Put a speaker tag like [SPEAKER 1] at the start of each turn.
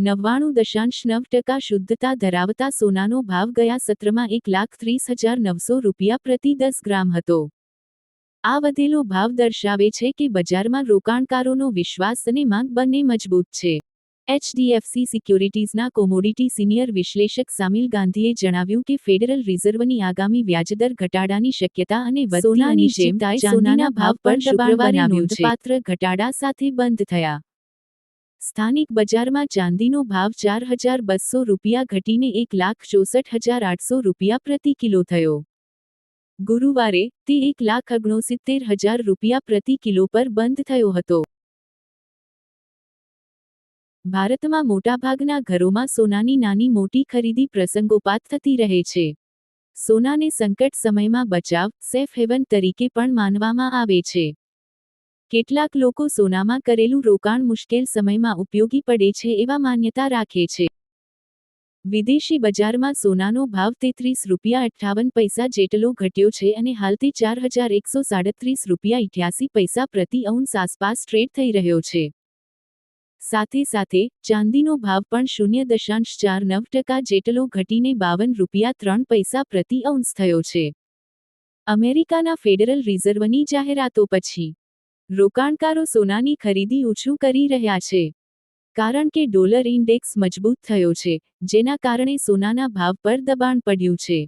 [SPEAKER 1] 99.9% શુદ્ધતા ધરાવતા સોનાનો ભાવ ગયા સત્રમાં 1,30,900 રૂપિયા પ્રતિ 10 ગ્રામ હતો. આ વધેલો ભાવ દર્શાવે છે કે બજારમાં રોકાણકારોનો વિશ્વાસ અને માંગ બંને મજબૂત છે. એચડીએફસી સિક્યોરિટીઝના કોમોડિટી સિનિયર વિશ્લેષક સામિલ ગાંધીએ જણાવ્યું કે ફેડરલ રિઝર્વની આગામી વ્યાજદર ઘટાડાની શક્યતા અને વધતી અનિશ્ચિતતાએ સોનાના ભાવ પર શુક્રવારે નોંધપાત્ર ઘટાડા સાથે બંધ થયા. સ્થાનિક બજારમાં ચાંદીનો ભાવ 4,200 રૂપિયા ઘટીને 1,64,800 રૂપિયા પ્રતિ કિલો થયો. ગુરુવારે, તે 1,69,000 રૂપિયા પ્રતિ કિલો પર બંધ થયો હતો. ભારતમાં મોટાભાગના ઘરોમાં સોનાની નાની મોટી ખરીદી પ્રસંગોપાત થતી રહે છે. સોનાને સંકટ સમયમાં બચાવ, સેફ હેવન તરીકે પણ માનવામાં આવે છે. કેટલાક લોકો સોનામાં કરેલું રોકાણ મુશ્કેલ સમયમાં ઉપયોગી પડે છે એવા માન્યતા રાખે છે. વિદેશી બજારમાં સોનાનો ભાવ ₹33.58 જેટલો ઘટ્યો છે અને હાલ તે ₹4,137.88 પ્રતિ ઔન્સ આસપાસ ટ્રેડ થઈ રહ્યો છે. સાથે સાથે, ચાંદીનો ભાવ પણ 0.49% જેટલો ઘટીને ₹52.03 પ્રતિ ઔન્સ થયો છે. અમેરિકાના ફેડરલ રિઝર્વની જાહેરાતો પછી રોકાણકારો સોનાની ખરીદી ઓછું કરી રહ્યા છે. કારણ કે ડોલર ઇન્ડેક્સ મજબૂત થયો છે, જેના કારણે સોનાના ભાવ પર દબાણ પડ્યું છે.